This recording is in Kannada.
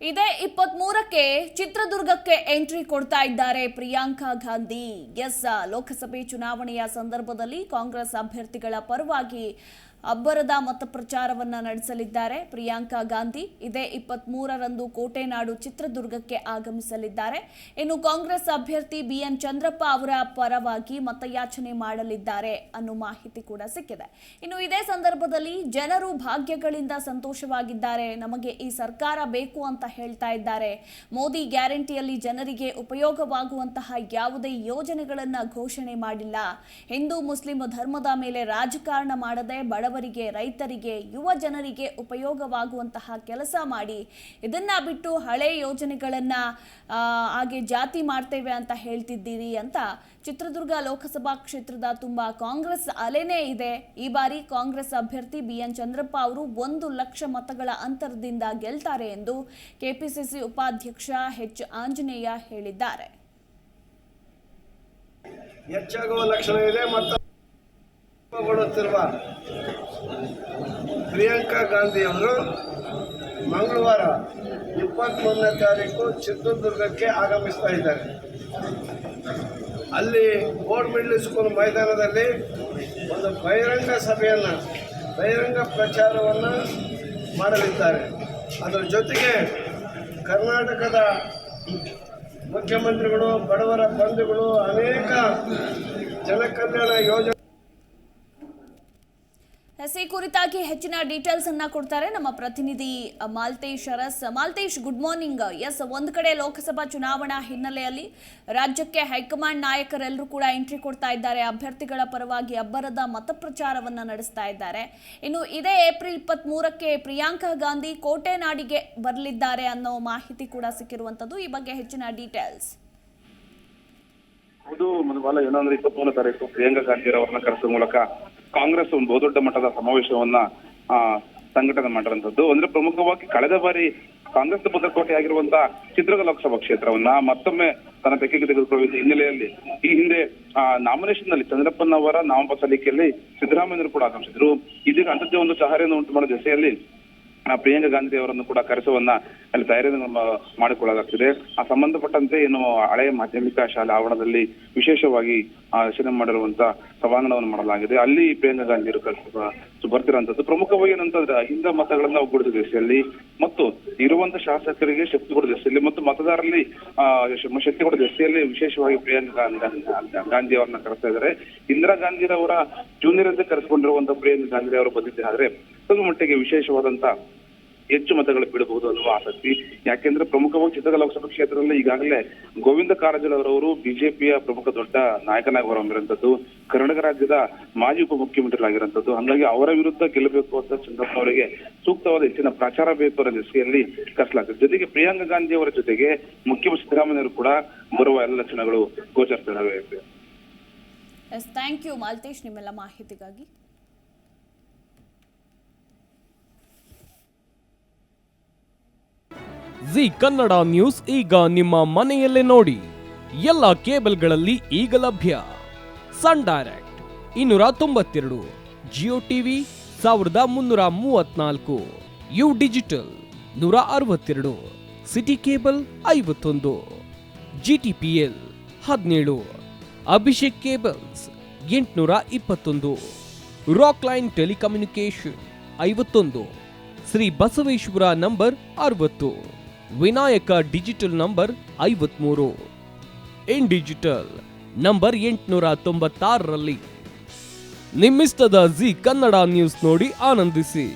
ಇದೇ 23ಕ್ಕೆ ಚಿತ್ರದುರ್ಗಕ್ಕೆ ಎಂಟ್ರಿ ಕೊಡ್ತಾ ಇದ್ದಾರೆ ಪ್ರಿಯಾಂಕಾ ಗಾಂಧಿ. ಲೋಕಸಭೆ ಚುನಾವಣೆಯ ಸಂದರ್ಭದಲ್ಲಿ ಕಾಂಗ್ರೆಸ್ ಅಭ್ಯರ್ಥಿಗಳ ಪರವಾಗಿ ಅಬ್ಬರದ ಮತ ಪ್ರಚಾರವನ್ನ ನಡೆಸಲಿದ್ದಾರೆ ಪ್ರಿಯಾಂಕಾ ಗಾಂಧಿ. ಇದೇ 23ರಂದು ಕೋಟೆನಾಡು ಚಿತ್ರದುರ್ಗಕ್ಕೆ ಆಗಮಿಸಲಿದ್ದಾರೆ. ಇನ್ನು ಕಾಂಗ್ರೆಸ್ ಅಭ್ಯರ್ಥಿ ಬಿಎನ್ ಚಂದ್ರಪ್ಪ ಅವರ ಪರವಾಗಿ ಮತಯಾಚನೆ ಮಾಡಲಿದ್ದಾರೆ ಅನ್ನೋ ಮಾಹಿತಿ ಕೂಡ ಸಿಕ್ಕಿದೆ. ಇನ್ನು ಇದೇ ಸಂದರ್ಭದಲ್ಲಿ ಜನರು ಭಾಗ್ಯಗಳಿಂದ ಸಂತೋಷವಾಗಿದ್ದಾರೆ, ನಮಗೆ ಈ ಸರ್ಕಾರ ಬೇಕು ಅಂತ ಹೇಳ್ತಾ ಇದ್ದಾರೆ. ಮೋದಿ ಗ್ಯಾರಂಟಿಯಲ್ಲಿ ಜನರಿಗೆ ಉಪಯೋಗವಾಗುವಂತಹ ಯಾವುದೇ ಯೋಜನೆಗಳನ್ನ ಘೋಷಣೆ ಮಾಡಿಲ್ಲ. ಹಿಂದೂ ಮುಸ್ಲಿಂ ಧರ್ಮದ ಮೇಲೆ ರಾಜಕಾರಣ ಮಾಡದೆ ಬಡವರಿಗೆ, ರೈತರಿಗೆ, ಯುವ ಜನರಿಗೆ ಉಪಯೋಗವಾಗುವಂತಹ ಕೆಲಸ ಮಾಡಿ, ಇದನ್ನ ಬಿಟ್ಟು ಹಳೆ ಯೋಜನೆಗಳನ್ನ ಹಾಗೆ ಜಾತಿ ಮಾಡ್ತೇವೆ ಅಂತ ಹೇಳ್ತಿದ್ದೀರಿ ಅಂತ ಚಿತ್ರದುರ್ಗ ಲೋಕಸಭಾ ಕ್ಷೇತ್ರದ ತುಂಬಾ ಕಾಂಗ್ರೆಸ್ ಅಲೆನೇ ಇದೆ. ಈ ಬಾರಿ ಕಾಂಗ್ರೆಸ್ ಅಭ್ಯರ್ಥಿ ಬಿಎನ್ ಚಂದ್ರಪ್ಪ ಅವರು 1 ಲಕ್ಷ ಮತಗಳ ಅಂತರದಿಂದ ಗೆಲ್ತಾರೆ ಎಂದು ಕೆಪಿಸಿಸಿ ಉಪಾಧ್ಯಕ್ಷ ಎಚ್ ಆಂಜನೇಯ ಹೇಳಿದ್ದಾರೆ. ಹೆಚ್ಚಾಗುವ ಲಕ್ಷಣ ಇದೆ ಮತ್ತು ಪ್ರಿಯಾಂಕಾ ಗಾಂಧಿ ಅವರು ಮಂಗಳವಾರ 21ನೇ ತಾರೀಕು ಚಿತ್ರದುರ್ಗಕ್ಕೆ ಆಗಮಿಸ್ತಾ ಇದ್ದಾರೆ. ಅಲ್ಲಿ ಬೋರ್ಡ್ ಮಿಡ್ಲ್ ಸ್ಕೂಲ್ ಮೈದಾನದಲ್ಲಿ ಒಂದು ಬಹಿರಂಗ ಪ್ರಚಾರವನ್ನು ಮಾಡಲಿದ್ದಾರೆ. ಅದರ ಜೊತೆಗೆ ಕರ್ನಾಟಕದ ಮುಖ್ಯಮಂತ್ರಿಗಳು, ಬಡವರ ಬಂಧುಗಳು, ಅನೇಕ ಜನಕಲ್ಯಾಣ ಯೋಜನೆ ಈ ಕುರಿತಾಗಿ ಹೆಚ್ಚಿನ ಡೀಟೇಲ್ಸ್ ಅನ್ನ ಕೊಡ್ತಾರೆ ನಮ್ಮ ಪ್ರತಿನಿಧಿ ಮಾಲ್ತೇಶ್ ಅರಸ್. Maltesh, good morning. ಒಂದು ಕಡೆ ಲೋಕಸಭಾ ಚುನಾವಣಾ ಹಿನ್ನೆಲೆಯಲ್ಲಿ ರಾಜ್ಯಕ್ಕೆ ಹೈಕಮಾಂಡ್ ನಾಯಕರೆಲ್ಲರೂ ಕೂಡ ಎಂಟ್ರಿ ಕೊಡ್ತಾ ಇದ್ದಾರೆ. ಅಭ್ಯರ್ಥಿಗಳ ಪರವಾಗಿ ಅಬ್ಬರದ ಮತ ಪ್ರಚಾರವನ್ನ ನಡೆಸ್ತಾ ಇದ್ದಾರೆ. ಇನ್ನು ಇದೇ ಏಪ್ರಿಲ್ 23ಕ್ಕೆ ಪ್ರಿಯಾಂಕಾ ಗಾಂಧಿ ಕೋಟೆನಾಡಿಗೆ ಬರಲಿದ್ದಾರೆ ಅನ್ನೋ ಮಾಹಿತಿ ಕೂಡ ಸಿಕ್ಕಿರುವಂತದ್ದು. ಈ ಬಗ್ಗೆ ಹೆಚ್ಚಿನ ಡೀಟೇಲ್ಸ್. ಹೌದು ಮಧುಬಾಲ, ಏನಂದ್ರೆ 23ನೇ ತಾರೀಕು ಪ್ರಿಯಾಂಕಾ ಗಾಂಧಿ ಅವರನ್ನ ಕರೆಸುವ ಮೂಲಕ ಕಾಂಗ್ರೆಸ್ ಒಂದು ಬಹುದೊಡ್ಡ ಮಟ್ಟದ ಸಮಾವೇಶವನ್ನ ಸಂಘಟನೆ ಮಾಡಿರುವಂತದ್ದು. ಅಂದ್ರೆ ಪ್ರಮುಖವಾಗಿ ಕಳೆದ ಬಾರಿ ಕಾಂಗ್ರೆಸ್ ಭದ್ರಕೋಟೆ ಆಗಿರುವಂತಹ ಚಿತ್ರದುರ್ಗ ಲೋಕಸಭಾ ಕ್ಷೇತ್ರವನ್ನ ಮತ್ತೊಮ್ಮೆ ತನ್ನ ತೆಕ್ಕೆಗೆ ತೆಗೆದುಕೊಳ್ಳುವ ಹಿನ್ನೆಲೆಯಲ್ಲಿ ಈ ಹಿಂದೆ ನಾಮಿನೇಷನ್ ನಲ್ಲಿ ಚಂದ್ರಪ್ಪನವರ ನಾಮಪತ್ರ ಸಲ್ಲಿಕೆಯಲ್ಲಿ ಸಿದ್ದರಾಮಯ್ಯರು ಕೂಡ ಆಗಮಿಸಿದ್ರು. ಇದೀಗ ಅಂಥದ್ದೇ ಒಂದು ಚಹರೆಯನ್ನು ಉಂಟು ಮಾಡುವ ದಿಸೆಯಲ್ಲಿ ಪ್ರಿಯಾಂಕಾ ಗಾಂಧಿ ಅವರನ್ನು ಕೂಡ ಕರೆಸುವನ್ನ ಅಲ್ಲಿ ತಯಾರಿಯನ್ನು ಮಾಡಿಕೊಳ್ಳಲಾಗ್ತಿದೆ. ಆ ಸಂಬಂಧಪಟ್ಟಂತೆ ಏನು ಹಳೆಯ ಮಾಧ್ಯಮಿಕ ಶಾಲೆ ಆವರಣದಲ್ಲಿ ವಿಶೇಷವಾಗಿ ರಚನೆ ಮಾಡಿರುವಂತಹ ಸಭಾಂಗಣವನ್ನು ಮಾಡಲಾಗಿದೆ. ಅಲ್ಲಿ ಪ್ರಿಯಾಂಕಾ ಗಾಂಧಿ ಬರ್ತಿರುವಂತದ್ದು ಪ್ರಮುಖವಾಗಿ ಏನಂತಂದ್ರೆ ಅಹಿಂದ ಮತಗಳನ್ನ ಒಗ್ಗೂಡಿಸುವ ದಿಸೆಯಲ್ಲಿ ಮತ್ತು ಇರುವಂತಹ ಶಾಸಕರಿಗೆ ಶಕ್ತಿ ಕೊಡುವ ದಿಸೆಯಲ್ಲಿ ಮತ್ತು ಮತದಾರರಲ್ಲಿ ಶಕ್ತಿ ಕೊಡುವ ದಿಸೆಯಲ್ಲಿ ವಿಶೇಷವಾಗಿ ಪ್ರಿಯಾಂಕಾ ಗಾಂಧಿ ಅವರನ್ನ ಕರೆಸ್ತಾ ಇದ್ದಾರೆ. ಇಂದಿರಾ ಗಾಂಧಿ ಅವರ ಜೂನಿಯರ್ ಅಂತ ಕರೆಸಿಕೊಂಡಿರುವಂತಹ ಪ್ರಿಯಾಂಕಾ ಗಾಂಧಿ ಅವರು ಬಂದಿದ್ದೆ ಆದ್ರೆ ಸ್ವಲ್ಪ ಮಟ್ಟಿಗೆ ವಿಶೇಷವಾದಂತಹ ಹೆಚ್ಚು ಮತಗಳು ಬೀಳಬಹುದು ಅನ್ನುವ ಆಸಕ್ತಿ. ಯಾಕೆಂದ್ರೆ ಪ್ರಮುಖವಾಗಿ ಚಿತ್ರದುರ್ಗ ಲೋಕಸಭಾ ಕ್ಷೇತ್ರದಲ್ಲಿ ಈಗಾಗಲೇ ಗೋವಿಂದ ಕಾರಜೋಳ ಅವರವರು ಬಿಜೆಪಿಯ ಪ್ರಮುಖ ದೊಡ್ಡ ನಾಯಕನಾಗಿ ಹೊರಹೊಮ್ಮಿರುವಂತದ್ದು, ಕರ್ನಾಟಕ ರಾಜ್ಯದ ಮಾಜಿ ಉಪಮುಖ್ಯಮಂತ್ರಿಗಳಾಗಿರುವಂತದ್ದು. ಹಾಗಾಗಿ ಅವರ ವಿರುದ್ಧ ಗೆಲ್ಲಬೇಕು ಅಂತ ಚಂದ್ರಪ್ಪ ಅವರಿಗೆ ಸೂಕ್ತವಾದ ಹೆಚ್ಚಿನ ಪ್ರಚಾರ ಬೇಕು ಅನ್ನೋ ದಿಸೆಯಲ್ಲಿ ಕರೆಸಲಾಗ್ತದೆ. ಜೊತೆಗೆ ಪ್ರಿಯಾಂಕಾ ಗಾಂಧಿ ಅವರ ಜೊತೆಗೆ ಮುಖ್ಯಮಂತ್ರಿ ಸಿದ್ದರಾಮಯ್ಯರು ಕೂಡ ಬರುವ ಎಲ್ಲ ಲಕ್ಷಣಗಳು ಗೋಚರಿಸುತ್ತವೆ. ಥ್ಯಾಂಕ್ ಯು ಮಾಲ್ತೇಶ್ ನಿಮ್ಮೆಲ್ಲ ಮಾಹಿತಿಗಾಗಿ. ಜಿ ಕನ್ನಡ ನ್ಯೂಸ್ ಈಗ ನಿಮ್ಮ ಮನೆಯಲ್ಲೇ ನೋಡಿ. ಎಲ್ಲ ಕೇಬಲ್ಗಳಲ್ಲಿ ಈಗ ಲಭ್ಯ. Sun Direct 292, Jio TV 1334, U digital 162, city cable 51, GTPL 17, Abhishek cables 821, Rockline telecommunication 51, Shri Basaveshwara number 60, Vinayaka digital number 53, in digital number 896ರಲ್ಲಿ ನಿಮ್ಮಿಸ್ತದ ಜಿ ಕನ್ನಡ ನ್ಯೂಸ್ ನೋಡಿ ಆನಂದಿಸಿ.